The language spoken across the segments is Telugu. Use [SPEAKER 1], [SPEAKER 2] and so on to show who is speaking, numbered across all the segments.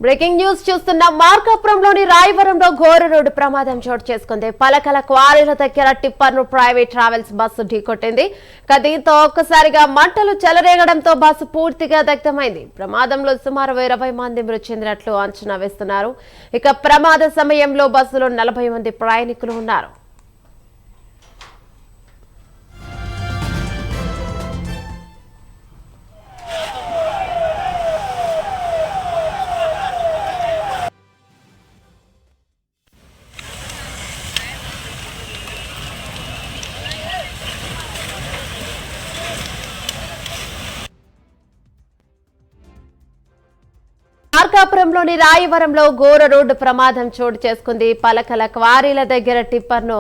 [SPEAKER 1] బ్రేకింగ్ న్యూస్ చూస్తున్న మార్కాపురంలోని రాయవరంలో ఘోర రోడ్డు ప్రమాదం చోటు చేసుకుంది. పలకల క్వారీల దగ్గర టిప్పర్ ను ప్రైవేట్ ట్రావెల్స్ బస్సు ఢీకొట్టింది. దీంతో ఒక్కసారిగా మంటలు చెలరేగడంతో బస్సు పూర్తిగా దగ్ధమైంది. ప్రమాదంలో సుమారు 20 మంది మృతి చెందినట్లు అంచనా వేస్తున్నారు. ప్రమాద సమయంలో బస్సులో 40 మంది ప్రయాణికులు ఉన్నారు. మార్కాపురంలోని రాయవరంలో ఘోర రోడ్డు ప్రమాదం చోటు చేసుకుంది. పలకల క్వారీల దగ్గర టిప్పర్ ను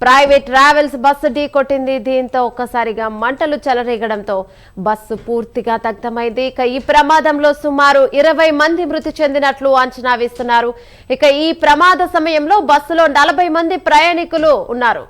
[SPEAKER 1] ప్రైవేట్ ట్రావెల్స్ బస్సు ఢీకొట్టింది. దీంతో ఒక్కసారిగా మంటలు చెలరేగడంతో బస్సు పూర్తిగా దగ్ధమైంది. ఈ ప్రమాదంలో సుమారు 20 మంది మృతి చెందినట్లు అంచనా వేస్తున్నారు. ఈ ప్రమాద సమయంలో బస్సులో 40 మంది ప్రయాణికులు ఉన్నారు.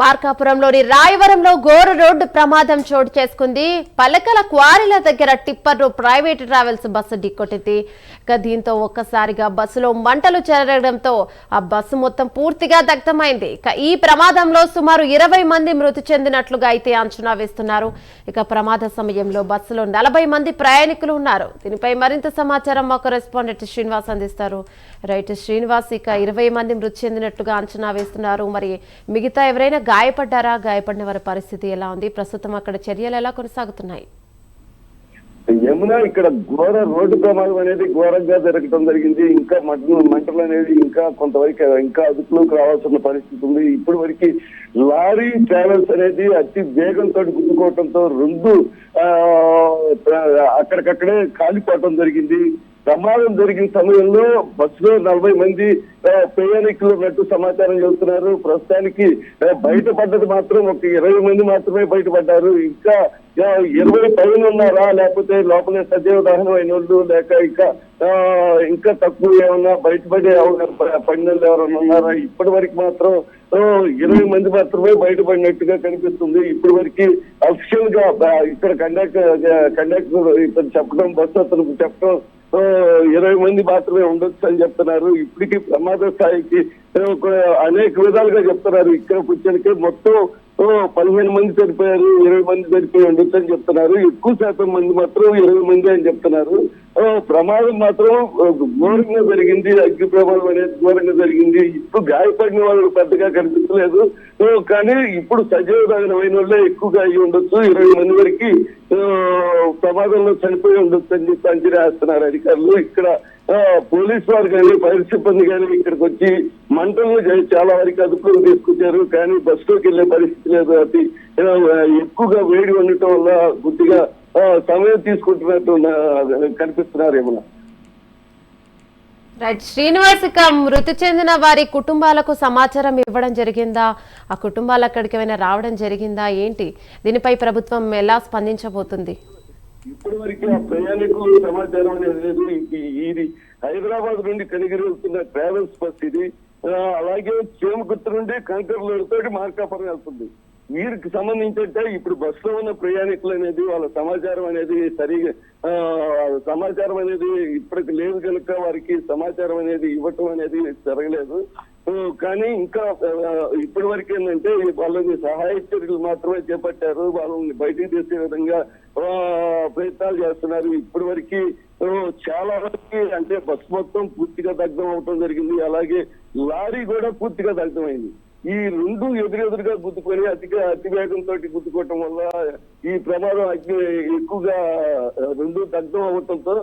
[SPEAKER 1] మార్కాపురంలోని రాయవరంలో ఘోర రోడ్డు ప్రమాదం చోటు చేసుకుంది. పలకల క్వారీల దగ్గర టిప్పర్ ను ప్రైవేట్ ట్రావెల్స్ బస్సు ఢీకొట్టింది. దీంతో ఒక్కసారిగా బస్సులో మంటలు చెలరడంతో ఆ బస్సు మొత్తం పూర్తిగా దగ్ధమైంది. ఈ ప్రమాదంలో సుమారు 20 మంది మృతి చెందినట్లుగా అయితే అంచనా వేస్తున్నారు. ప్రమాద సమయంలో బస్సులో 40 మంది ప్రయాణికులు ఉన్నారు. దీనిపై మరింత సమాచారం మా కరెస్పాండెంట్ శ్రీనివాస్ అందిస్తారు. రైట్ శ్రీనివాస్, 20 మంది మృతి చెందినట్లుగా అంచనా వేస్తున్నారు. మరి మిగతా ఎవరైనా గాయపడ్డారా? గాయపడిన వారి పరిస్థితి ఎలా ఉంది? ప్రస్తుతం అక్కడ చర్యలు ఎలా కొనసాగుతున్నాయి?
[SPEAKER 2] యమున, ఇక్కడ ఘోర రోడ్డు ప్రమాదం అనేది ఘోరంగా జరగడం జరిగింది. ఇంకా మంటలు అనేది ఇంకా కొంతవరకు ఇంకా అదుపులోకి రావాల్సిన పరిస్థితి ఉంది. ఇప్పటి వరకు లారీ ట్రావెల్స్ అనేది అతి వేగంతో గుద్దుకోవడంతో రెండు అక్కడికక్కడే కాలిపోవటం జరిగింది. ప్రమాదం జరిగిన సమయంలో బస్సులో 40 మంది ప్రయాణికులు ఉన్నట్టు సమాచారం చెబుతున్నారు. ప్రస్తుతానికి బయటపడ్డది మాత్రం ఒక 20 మంది మాత్రమే బయటపడ్డారు. ఇంకా 20 పైన ఉన్నారా, లేకపోతే లోపలే సజీవ దహనం అయిన వాళ్ళు, లేక ఇంకా తక్కువ ఏమన్నా బయటపడే పడిన వాళ్ళు ఎవరన్నా ఉన్నారా? ఇప్పటి వరకు మాత్రం 20 మంది మాత్రమే బయటపడినట్టుగా కనిపిస్తుంది. ఇప్పటి వరకు అఫిషియల్ గా ఇక్కడ కండక్టర్ ఇతను చెప్పడం, బస్సు అతను చెప్పడం 20 మంది మాత్రమే ఉండొచ్చు అని చెప్తున్నారు. ఇప్పటికీ ప్రమాద స్థాయికి అనేక విధాలుగా చెప్తున్నారు. ఇక్కడ కూర్చొనికే మొత్తం 15 మంది చనిపోయారు, 20 మంది చనిపోయి ఉండొచ్చు అని చెప్తున్నారు. ఎక్కువ శాతం మంది మాత్రం 20 మంది అని చెప్తున్నారు. ప్రమాదం మాత్రం ఘోరంగా జరిగింది. అగ్ని ప్రమాదం అనేది ఘోరంగా జరిగింది. ఇప్పుడు గాయపడిన వాళ్ళు పెద్దగా కనిపించలేదు. కానీ ఇప్పుడు సజీవ దహనమైన వాళ్ళే ఎక్కువగా అయ్యి ఉండొచ్చు. 20 మంది వరకు ప్రమాదంలో చనిపోయి ఉండొచ్చు అని చెప్పి అంచనా వేస్తున్నారు అధికారులు. ఇక్కడ పోలీసు వారు కానీ, ఫైర్ సిబ్బంది కానీ ఇక్కడికి వచ్చి మంటలను చాలా వరకు అదుపులోకి తీసుకొచ్చారు. కానీ బస్సులోకి వెళ్లే పరిస్థితి లేదు. అది ఎక్కువగా వేడి ఉండటం వల్ల కొద్దిగా సమయం తీసుకుంటున్నట్టు కనిపిస్తున్నారు. ఏమన్నా
[SPEAKER 1] రైట్ శ్రీనివాస్, మృతి చెందిన వారి కుటుంబాలకు సమాచారం ఇవ్వడం జరిగిందా? ఆ కుటుంబాలు అక్కడికి ఏమైనా రావడం జరిగిందా? ఏంటి దీనిపై ప్రభుత్వం ఎలా స్పందించబోతుంది?
[SPEAKER 2] ఇప్పటి వరకు ఆ ప్రయాణికులు సమాచారం అనేది లేదు. ఇది హైదరాబాద్ నుండి కనిగిరి వెళ్తున్న ట్రావెల్స్ బస్ ఇది. అలాగే చేమకుర్తి నుండి కంకర్లతో మార్కాపురం వెళ్తుంది. వీరికి సంబంధించి ఇప్పుడు బస్సులో ఉన్న ప్రయాణికులు అనేది వాళ్ళ సమాచారం అనేది సరిగా సమాచారం అనేది ఇప్పటికి లేదు కనుక వారికి సమాచారం అనేది ఇవ్వటం అనేది జరగలేదు. కానీ ఇంకా ఇప్పటి వరకు ఏంటంటే వాళ్ళని సహాయ చర్యలు మాత్రమే చేపట్టారు. వాళ్ళని బయటికి తీసే విధంగా ప్రయత్నాలు చేస్తున్నారు. ఇప్పటి వరకు చాలా వరకు అంటే బస్ మొత్తం పూర్తిగా దగ్ధం అవటం జరిగింది. అలాగే లారీ కూడా పూర్తిగా దగ్ధమైంది. ఈ రెండు ఎదురెదురుగా గుద్దుకొని అతి వేగంతో గుద్దుకోవటం వల్ల ఈ ప్రమాదం ఎక్కువగా రెండు దగ్ధం అవటంతో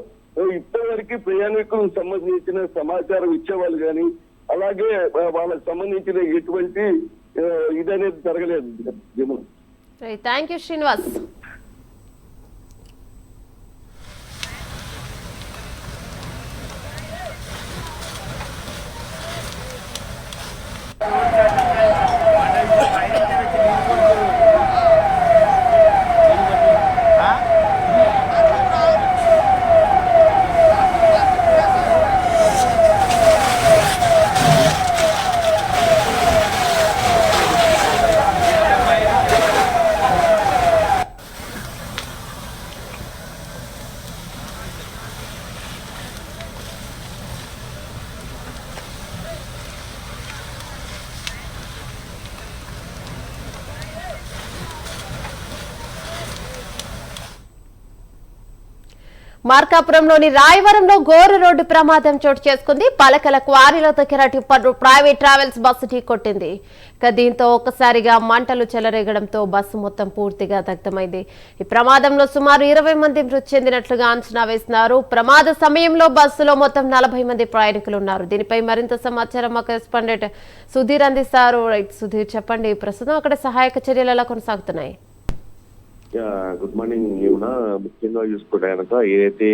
[SPEAKER 2] ఇప్పటి వరకు ప్రయాణికులకు సంబంధించిన సమాచారం ఇచ్చేవాళ్ళు కానీ అలాగే వాళ్ళకి సంబంధించిన ఎటువంటి ఇదనేది జరగలేదు.
[SPEAKER 1] Thank you Srinivas. మార్కాపురంలోని రాయవరంలో ఘోర రోడ్డు ప్రమాదం చోటు చేసుకుంది. పలకల క్వారీల దగ్గర టిప్పర్ ప్రైవేట్ ట్రావెల్స్ బస్సు ఢీకొట్టింది. దీంతో ఒక్కసారిగా మంటలు చెలరేగడంతో బస్సు మొత్తం పూర్తిగా దగ్ధమైంది. ఈ ప్రమాదంలో సుమారు 20 మంది మృతి చెందినట్లుగా అంచనా వేస్తున్నారు. ప్రమాద సమయంలో బస్సులో మొత్తం 40 మంది ప్రయాణికులు ఉన్నారు. దీనిపై మరింత సమాచారం మా కరెస్పాండెంట్ సుధీర్ అందిస్తారు. సుధీర్, చెప్పండి, ప్రస్తుతం అక్కడ సహాయక చర్యలు ఎలా కొనసాగుతున్నాయి?
[SPEAKER 3] Good morning. ముఖ్యంగా చూసుకుంటే కనుక ఏదైతే